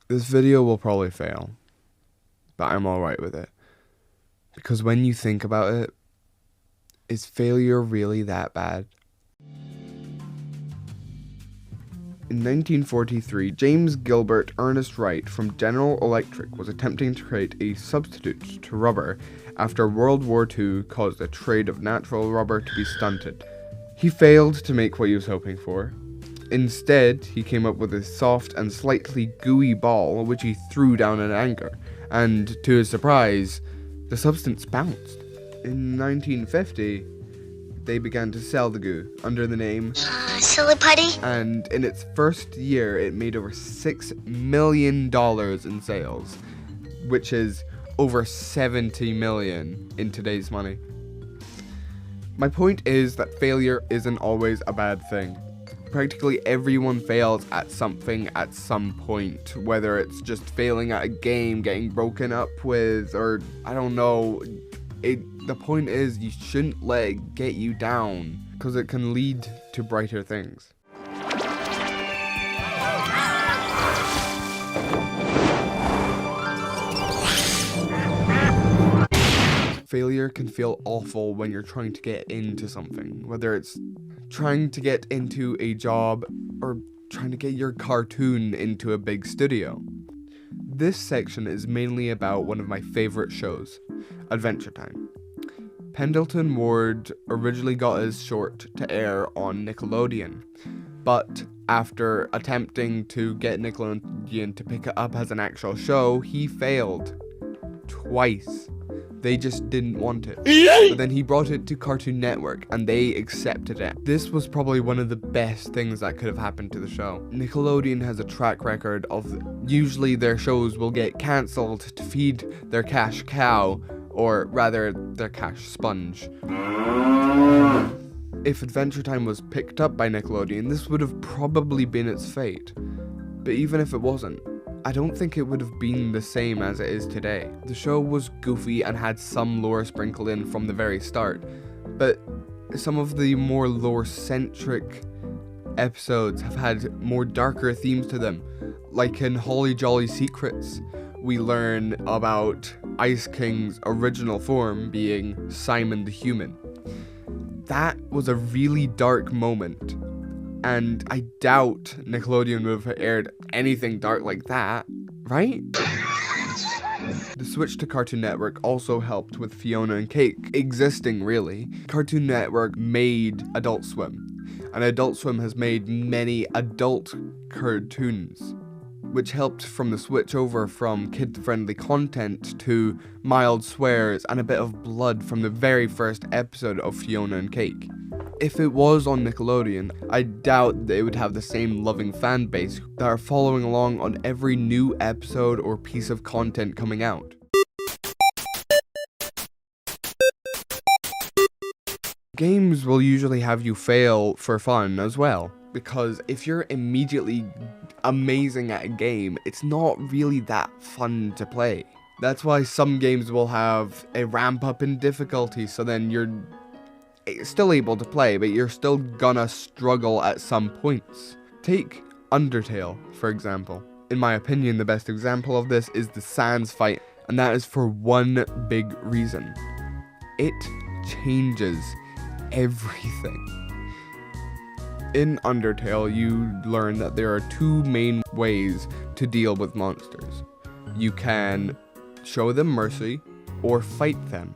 This video will probably fail, but I'm alright with it. Because when you think about it, is failure really that bad? In 1943, James Gilbert Ernest Wright from General Electric was attempting to create a substitute to rubber after World War II caused the trade of natural rubber to be stunted. He failed to make what he was hoping for. Instead, he came up with a soft and slightly gooey ball which he threw down in anger, and to his surprise, the substance bounced. In 1950, they began to sell the goo under the name Silly Putty. And in its first year, it made over $6 million in sales, which is over 70 million in today's money. My point is that failure isn't always a bad thing. Practically everyone fails at something at some point, whether it's just failing at a game, getting broken up with, or I don't know. The point is you shouldn't let it get you down, because it can lead to brighter things. Failure can feel awful when you're trying to get into something, whether it's trying to get into a job or trying to get your cartoon into a big studio. This section is mainly about one of my favorite shows, Adventure Time. Pendleton Ward originally got his short to air on Nickelodeon, but after attempting to get Nickelodeon to pick it up as an actual show, he failed twice. They just didn't want it. But then he brought it to Cartoon Network and they accepted it. This was probably one of the best things that could have happened to the show. Nickelodeon has a track record of usually their shows will get cancelled to feed their cash cow, or rather their cash sponge. If Adventure Time was picked up by Nickelodeon, this would have probably been its fate. But even if it wasn't, I don't think it would have been the same as it is today. The show was goofy and had some lore sprinkled in from the very start, but some of the more lore-centric episodes have had more darker themes to them. Like in Holly Jolly Secrets, we learn about Ice King's original form being Simon the Human. That was a really dark moment, and I doubt Nickelodeon would have aired anything dark like that, right? The switch to Cartoon Network also helped with Fiona and Cake existing, really. Cartoon Network made Adult Swim, and Adult Swim has made many adult cartoons, which helped from the switch over from kid-friendly content to mild swears and a bit of blood from the very first episode of Fiona and Cake. If it was on Nickelodeon, I doubt they would have the same loving fan base that are following along on every new episode or piece of content coming out. Games will usually have you fail for fun as well, because if you're immediately amazing at a game, it's not really that fun to play. That's why some games will have a ramp up in difficulty, so then you're still able to play, but you're still gonna struggle at some points. Take Undertale, for example. In my opinion, the best example of this is the Sans fight, and that is for one big reason. It changes everything. In Undertale, you learn that there are two main ways to deal with monsters. You can show them mercy or fight them.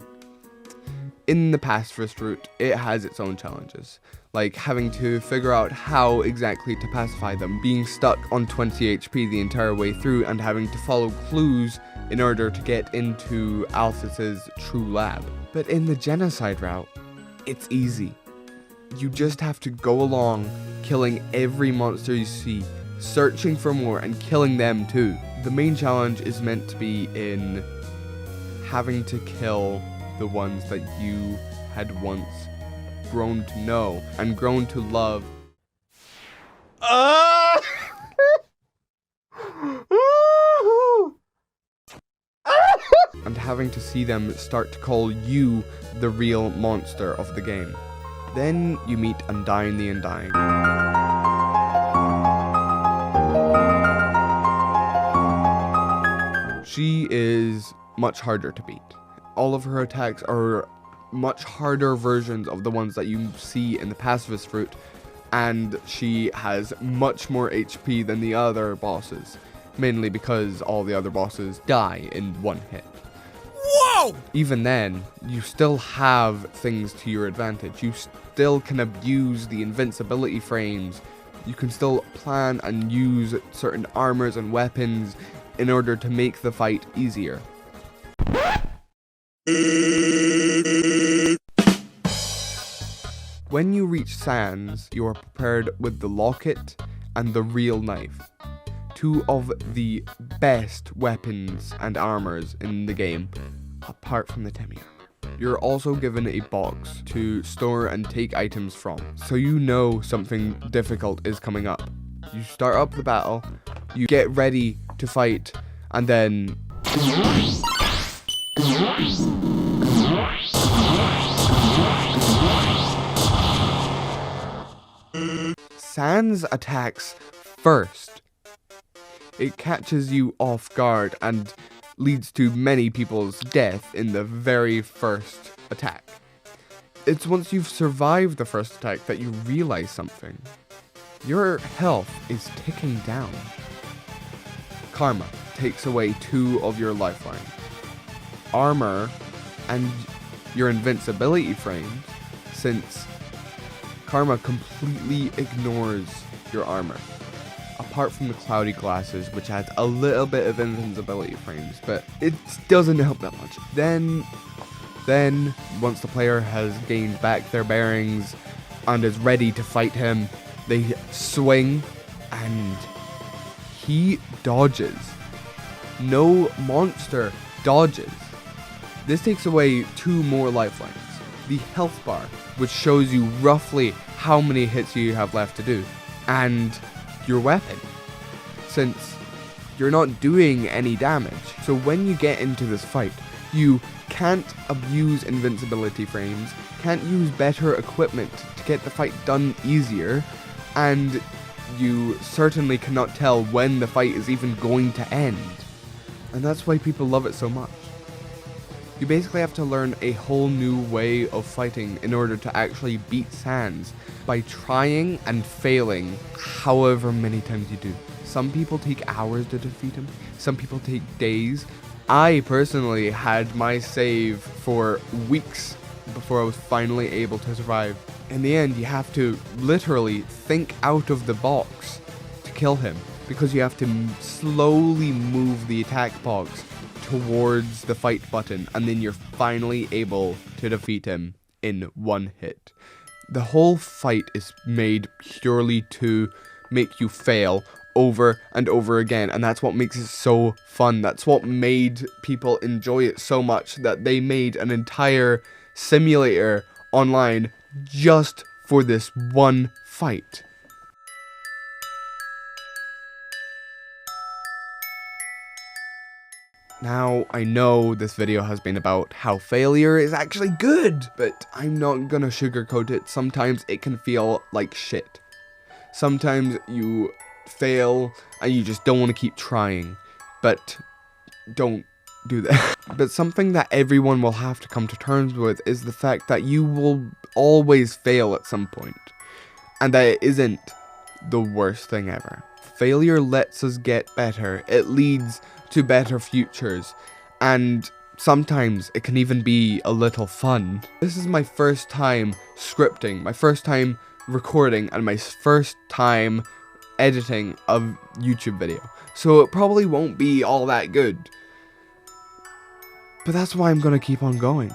In the pacifist route, it has its own challenges, like having to figure out how exactly to pacify them, being stuck on 20 HP the entire way through, and having to follow clues in order to get into Alphys's true lab. But in the genocide route, it's easy. You just have to go along, killing every monster you see, searching for more, and killing them too. The main challenge is meant to be in having to kill the ones that you had once grown to know and grown to love. And having to see them start to call you the real monster of the game. Then you meet Undyne the Undying. She is much harder to beat. All of her attacks are much harder versions of the ones that you see in the Pacifist Fruit, and she has much more HP than the other bosses, mainly because all the other bosses die in one hit. Whoa! Even then, you still have things to your advantage. You still can abuse the invincibility frames. You can still plan and use certain armors and weapons in order to make the fight easier. When you reach Sans, you are prepared with the locket and the real knife. Two of the best weapons and armors in the game, apart from the Temmie armor. You're also given a box to store and take items from, so you know something difficult is coming up. You start up the battle, you get ready to fight, and then Sans attacks first. It catches you off guard and leads to many people's death in the very first attack. It's once you've survived the first attack that you realize something. Your health is ticking down. Karma takes away 2 of your lifeline. Armor and your invincibility frames, since Karma completely ignores your armor. Apart from the cloudy glasses, which adds a little bit of invincibility frames, but it doesn't help that much. Then, once the player has gained back their bearings and is ready to fight him, they swing and he dodges. No monster dodges. This takes away 2 more lifelines. The health bar, which shows you roughly how many hits you have left to do, and your weapon, since you're not doing any damage. So when you get into this fight, you can't abuse invincibility frames, can't use better equipment to get the fight done easier, and you certainly cannot tell when the fight is even going to end. And that's why people love it so much. You basically have to learn a whole new way of fighting in order to actually beat Sans by trying and failing however many times you do. Some people take hours to defeat him, some people take days. I personally had my save for weeks before I was finally able to survive. In the end, you have to literally think out of the box to kill him, because you have to slowly move the attack box towards the fight button, and then you're finally able to defeat him in one hit. The whole fight is made purely to make you fail over and over again, and that's what makes it so fun. That's what made people enjoy it so much that they made an entire simulator online just for this one fight. Now, I know this video has been about how failure is actually good, but I'm not gonna sugarcoat it. Sometimes it can feel like shit. Sometimes you fail and you just don't want to keep trying, but don't do that. But something that everyone will have to come to terms with is the fact that you will always fail at some point, and that it isn't the worst thing ever. Failure lets us get better. It leads to better futures, and sometimes it can even be a little fun. This is my first time scripting, my first time recording, and my first time editing a YouTube video, so it probably won't be all that good. But that's why I'm gonna keep on going.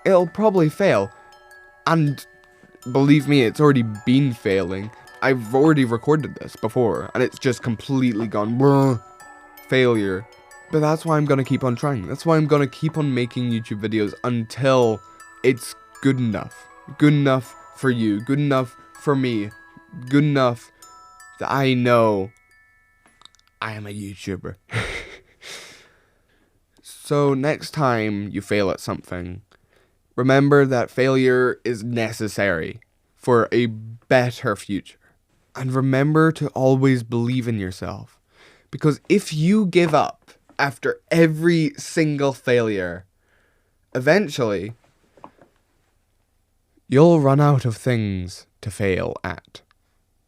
It'll probably fail, and believe me, it's already been failing. I've already recorded this before, and it's just completely gone bruh, failure. But that's why I'm gonna keep on trying. That's why I'm gonna keep on making YouTube videos until it's good enough. Good enough for you, good enough for me, good enough that I know I am a YouTuber. So next time you fail at something, remember that failure is necessary for a better future. And remember to always believe in yourself. Because if you give up, after every single failure, eventually, you'll run out of things to fail at.